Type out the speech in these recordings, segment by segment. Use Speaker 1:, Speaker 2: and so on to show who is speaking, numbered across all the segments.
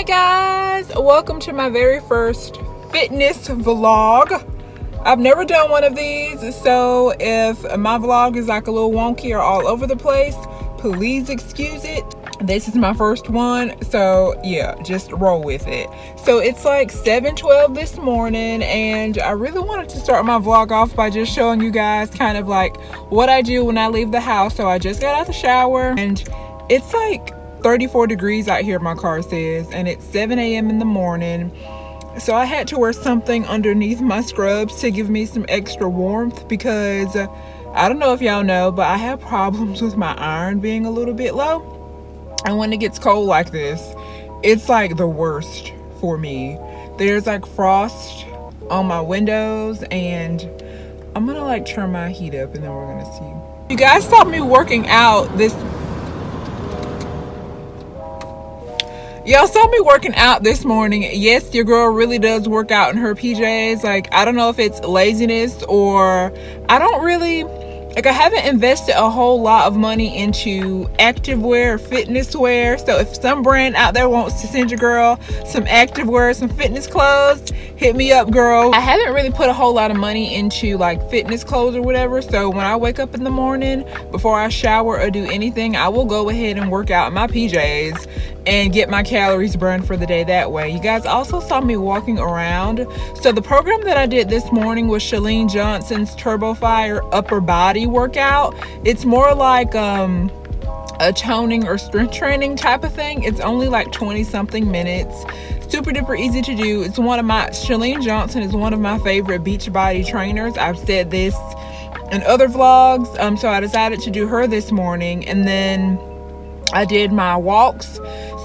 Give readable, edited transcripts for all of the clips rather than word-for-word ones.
Speaker 1: Guys, welcome to my very first fitness vlog. I've never done one of these, so if my vlog is like a little wonky or all over the place, please excuse it. This is my first one, so yeah, just roll with it. So it's like 7:12 this morning, and I really wanted to start my vlog off by just showing you guys kind of like what I do when I leave the house. So I just got out the shower, and it's like 34 degrees out here, my car says, and it's 7 a.m. in the morning. So I had to wear something underneath my scrubs to give me some extra warmth, because I don't know if y'all know, but I have problems with my iron being a little bit low. And when it gets cold like this, it's like the worst for me. There's like frost on my windows, and I'm gonna like turn my heat up and then we're gonna see. You guys saw me working out this Y'all saw me working out this morning. Yes, your girl really does work out in her PJs. Like, I don't know if it's laziness or I don't really, like, I haven't invested a whole lot of money into activewear or fitness wear. So if some brand out there wants to send your girl some activewear, some fitness clothes, hit me up, girl. I haven't really put a whole lot of money into like fitness clothes or whatever. So when I wake up in the morning, before I shower or do anything, I will go ahead and work out in my PJs and get my calories burned for the day that way. You guys also saw me walking around. So the program that I did this morning was Chalene Johnson's Turbo Fire upper body workout. It's more like a toning or strength training type of thing. It's only like 20 something minutes. Super duper easy to do. It's one of my, Chalene Johnson is one of my favorite beach body trainers. I've said this in other vlogs. So I decided to do her this morning, and then I did my walks.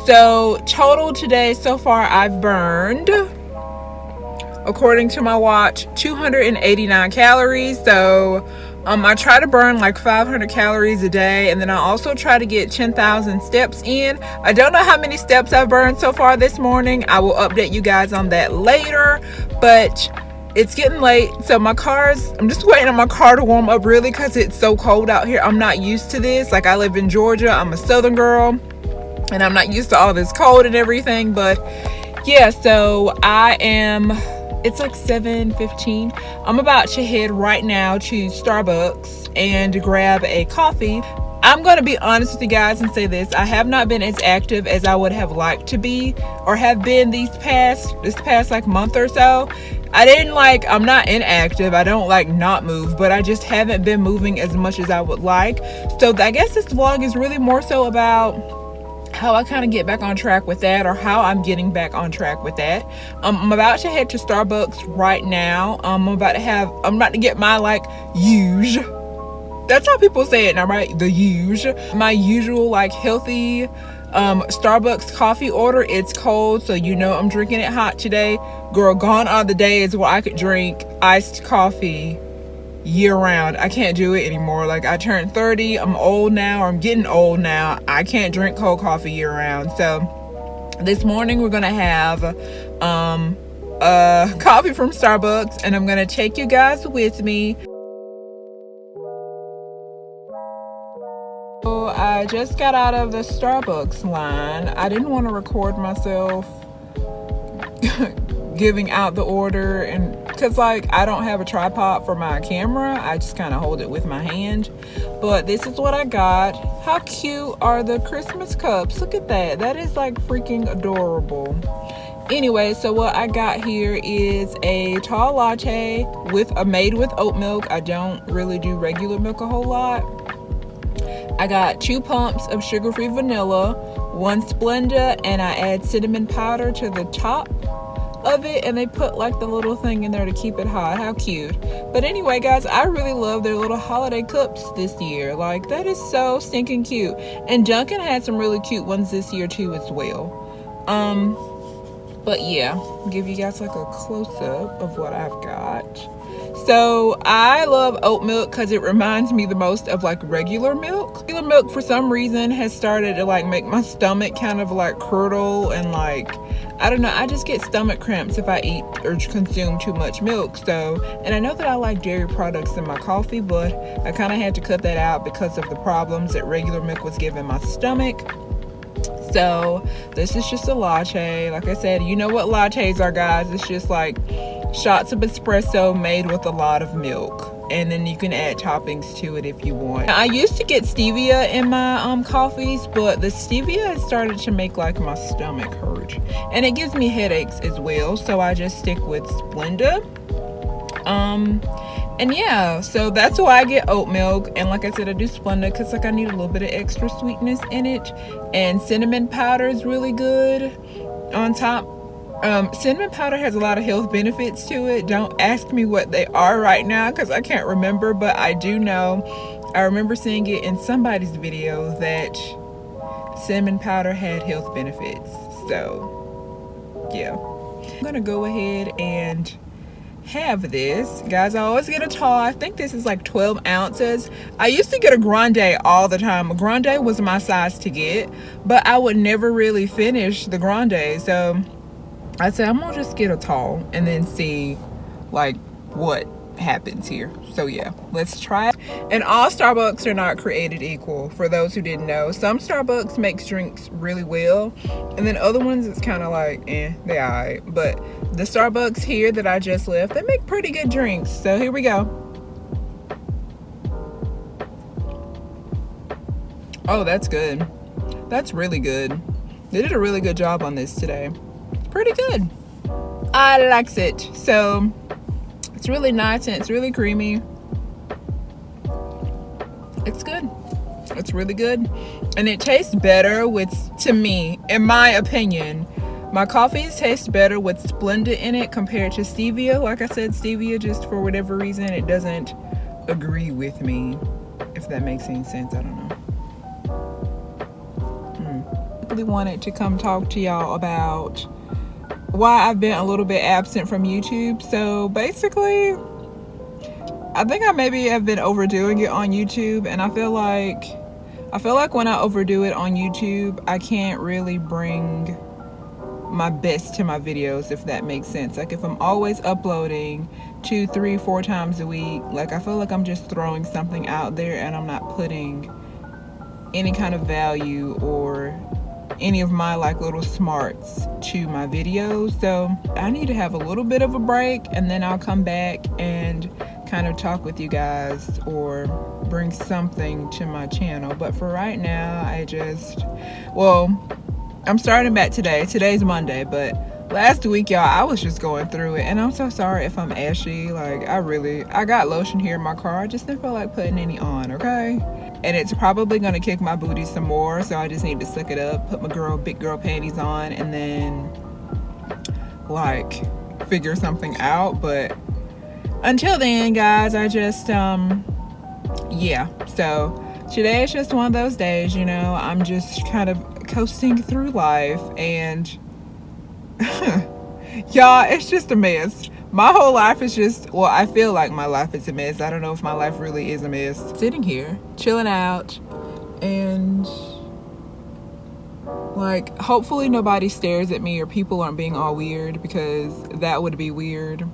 Speaker 1: So total today so far, I've burned, according to my watch, 289 calories. So I try to burn like 500 calories a day, and then I also try to get 10,000 steps in. I don't know how many steps I've burned so far this morning. I will update you guys on that later, but it's getting late, so I'm just waiting on my car to warm up, really, because it's so cold out here. I'm not used to this. Like, I live in Georgia, I'm a southern girl, and I'm not used to all this cold and everything. But yeah, so it's like 7:15. I'm about to head right now to Starbucks and grab a coffee. I'm going to be honest with you guys and say this. I have not been as active as I would have liked to be, or have been this past like month or so. I'm not inactive. I don't like not move, but I just haven't been moving as much as I would like. So I guess this vlog is really more so about how I kind of get back on track with that, or how I'm getting back on track with that. I'm about to head to Starbucks right now. I'm about to get my like huge, that's how people say it now, right? The huge, my usual like healthy Starbucks coffee order. It's cold, so you know I'm drinking it hot today. Girl, gone are the days where I could drink iced coffee year round. I can't do it anymore. Like, I turned 30, I'm old now, or I'm getting old now. I can't drink cold coffee year round. So this morning we're gonna have coffee from Starbucks, and I'm gonna take you guys with me. So I just got out of the Starbucks line. I didn't want to record myself giving out the order, and because like I don't have a tripod for my camera, I just kind of hold it with my hand. But this is what I got. How cute are the Christmas cups? Look at that. That is like freaking adorable. Anyway, so what I got here is a tall latte made with oat milk. I don't really do regular milk a whole lot. I got 2 pumps of sugar-free vanilla, 1 Splenda, and I add cinnamon powder to the top of it, and they put like the little thing in there to keep it hot. How cute. But anyway, guys, I really love their little holiday cups this year. Like, that is so stinking cute. And Dunkin' had some really cute ones this year too as well. But yeah, I'll give you guys like a close-up of what I've got. So I love oat milk because it reminds me the most of like regular milk. Regular milk for some reason has started to like make my stomach kind of like curdle, and like, I don't know, I just get stomach cramps if I eat or consume too much milk. So, and I know that I like dairy products in my coffee, but I kind of had to cut that out because of the problems that regular milk was giving my stomach. So this is just a latte. Like I said, you know what lattes are, guys. It's just like shots of espresso made with a lot of milk, and then you can add toppings to it if you want. Now, I used to get stevia in my coffees, but the stevia has started to make like my stomach hurt, and it gives me headaches as well, so I just stick with Splenda. And yeah, so that's why I get oat milk. And like I said, I do Splenda because like I need a little bit of extra sweetness in it, and cinnamon powder is really good on top. Cinnamon powder has a lot of health benefits to it. Don't ask me what they are right now because I can't remember, but I do know, I remember seeing it in somebody's video that cinnamon powder had health benefits. So yeah, I'm gonna go ahead and have this, guys. I always get a tall. I think this is like 12 ounces. I used to get a grande all the time. A grande was my size to get, but I would never really finish the grande, so I said I'm gonna just get a tall and then see like what happens here. So yeah, let's try it. And all Starbucks are not created equal, for those who didn't know. Some Starbucks makes drinks really well, and then other ones it's kind of like they alright. But the Starbucks here that I just left, they make pretty good drinks. So here we go. Oh, that's good. That's really good. They did a really good job on this today. Pretty good. I likes it. So it's really nice and it's really creamy. It's good. It's really good, and it tastes better with, to me, in my opinion, my coffees taste better with Splenda in it compared to stevia. Like I said, stevia, just for whatever reason, it doesn't agree with me, if that makes any sense. I don't know. I really wanted to come talk to y'all about why I've been a little bit absent from YouTube. So basically, I think I maybe have been overdoing it on YouTube, and I feel like when I overdo it on YouTube, I can't really bring my best to my videos, if that makes sense. Like if I'm always uploading 2, 3, 4 times a week, like I feel like I'm just throwing something out there and I'm not putting any kind of value or any of my like little smarts to my videos. So I need to have a little bit of a break, and then I'll come back and kind of talk with you guys or bring something to my channel. But for right now, I'm starting back today. Today's Monday, but last week, y'all, I was just going through it, and I'm so sorry if I'm ashy. Like I got lotion here in my car. I just didn't feel like putting any on, okay? And it's probably gonna kick my booty some more, so I just need to suck it up, put my big girl panties on, and then like figure something out. But until then, guys, I just yeah. So today is just one of those days, you know. I'm just kind of coasting through life, and y'all, it's just a mess. My whole life is just, well, I feel like my life is a mess. I don't know if my life really is a mess. Sitting here, chilling out, and like, hopefully nobody stares at me or people aren't being all weird, because that would be weird.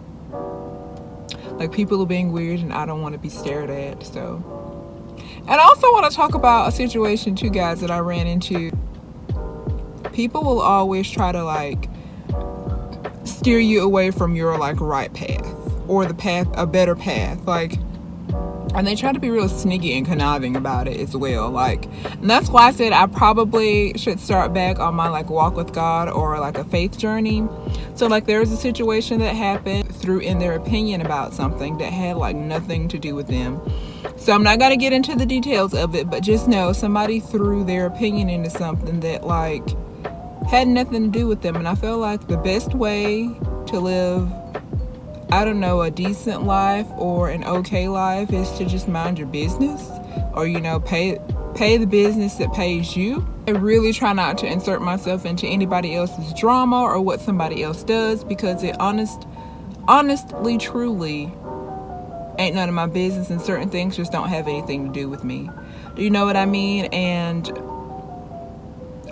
Speaker 1: Like, people are being weird and I don't want to be stared at. So, and I also want to talk about a situation too, guys, that I ran into. People will always try to like steer you away from your like right path, or the path, a better path, like, and they try to be real sneaky and conniving about it as well. Like, and that's why I said I probably should start back on my like walk with God or like a faith journey. So like, there was a situation that happened, threw in their opinion about something that had like nothing to do with them. So I'm not gonna get into the details of it, but just know somebody threw their opinion into something that like had nothing to do with them. And I feel like the best way to live, I don't know, a decent life or an okay life is to just mind your business, or, you know, pay the business that pays you. I really try not to insert myself into anybody else's drama or what somebody else does, because it honestly, truly ain't none of my business, and certain things just don't have anything to do with me. Do you know what I mean? And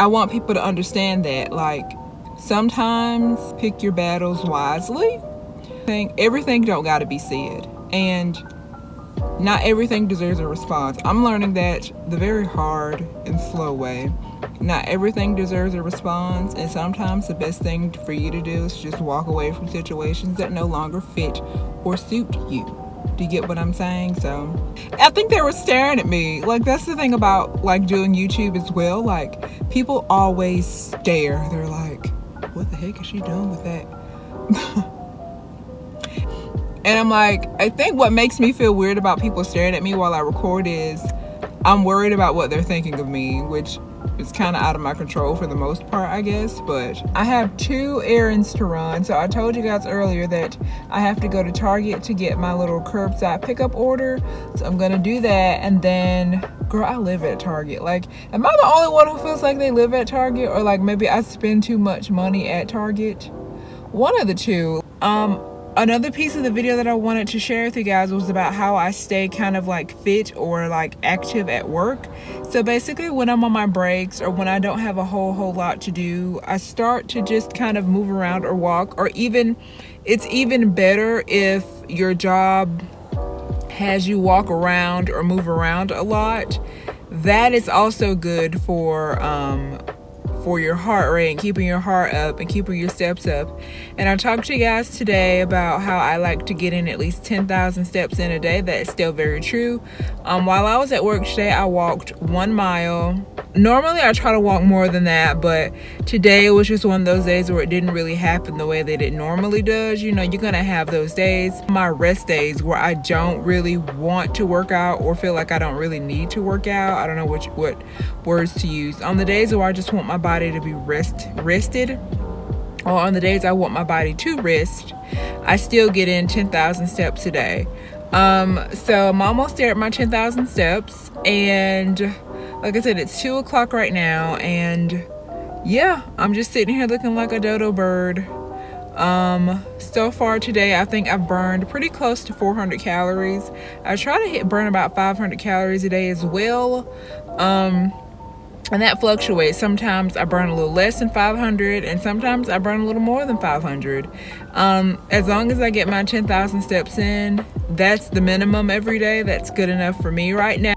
Speaker 1: I want people to understand that, like, sometimes pick your battles wisely. Everything don't gotta be said, and not everything deserves a response. I'm learning that the very hard and slow way. Not everything deserves a response, and sometimes the best thing for you to do is just walk away from situations that no longer fit or suit you. Do you get what I'm saying? So I think they were staring at me. Like, that's the thing about like doing YouTube as well. Like, people always stare. They're like, what the heck is she doing with that? And I'm like, I think what makes me feel weird about people staring at me while I record is I'm worried about what they're thinking of me, which is kind of out of my control for the most part, I guess. But I have 2 errands to run. So I told you guys earlier that I have to go to Target to get my little curbside pickup order. So I'm gonna do that, and then, girl, I live at Target. Like, am I the only one who feels like they live at Target, or like maybe I spend too much money at Target? One of the two. Another piece of the video that I wanted to share with you guys was about how I stay kind of like fit or like active at work. So basically, when I'm on my breaks or when I don't have a whole lot to do, I start to just kind of move around or walk, or even, it's even better if your job has you walk around or move around a lot. That is also good for your heart rate and keeping your heart up and keeping your steps up. And I talked to you guys today about how I like to get in at least 10,000 steps in a day. That is still very true. While I was at work today, I walked 1 mile. Normally I try to walk more than that, but today it was just one of those days where it didn't really happen the way that it normally does. You know, you're gonna have those days, my rest days, where I don't really want to work out or feel like I don't really need to work out. I don't know what words to use. On the days where I just want my body to be rested, or on the days I want my body to rest, I still get in 10,000 steps a day. So I'm almost there at my 10,000 steps, and like I said, it's 2 o'clock right now, and yeah, I'm just sitting here looking like a dodo bird. So far today, I think I've burned pretty close to 400 calories. I try to burn about 500 calories a day as well. And that fluctuates. Sometimes I burn a little less than 500, and sometimes I burn a little more than 500. As long as I get my 10,000 steps in, that's the minimum every day. That's good enough for me right now.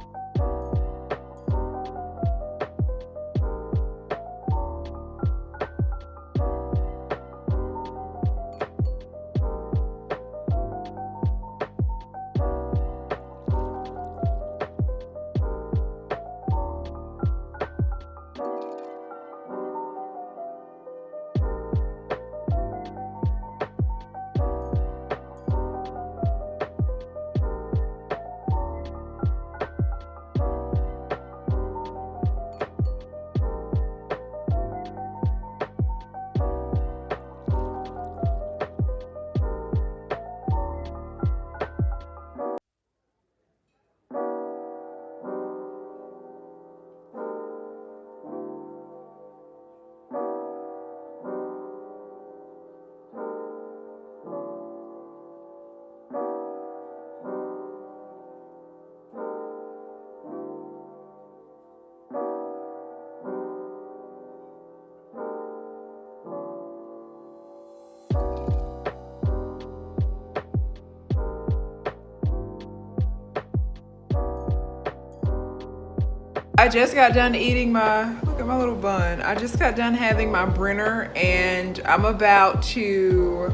Speaker 1: I just got done eating look at my little bun. I just got done having my Brenner, and I'm about to,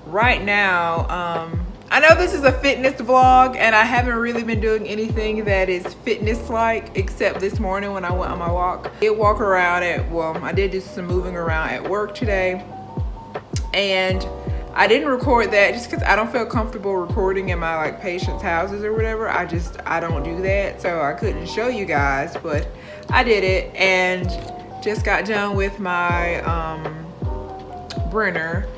Speaker 1: right now, I know this is a fitness vlog, and I haven't really been doing anything that is fitness-like, except this morning when I went on my walk. I did walk around I did do some moving around at work today, and I didn't record that just because I don't feel comfortable recording in my like patients' houses or whatever. I don't do that, so I couldn't show you guys, but I did it, and just got done with my Brenner.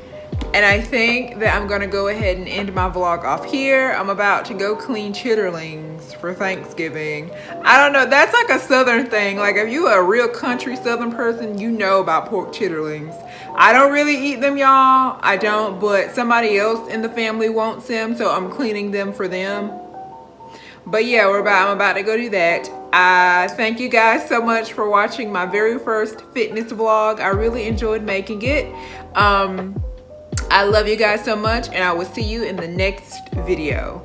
Speaker 1: And I think that I'm gonna go ahead and end my vlog off here. I'm about to go clean chitterlings for Thanksgiving. I don't know, that's like a Southern thing. Like, if you a real country Southern person, you know about pork chitterlings. I don't really eat them, y'all. I don't, but somebody else in the family wants them, so I'm cleaning them for them. But yeah, I'm about to go do that. Thank you guys so much for watching my very first fitness vlog. I really enjoyed making it. I love you guys so much, and I will see you in the next video.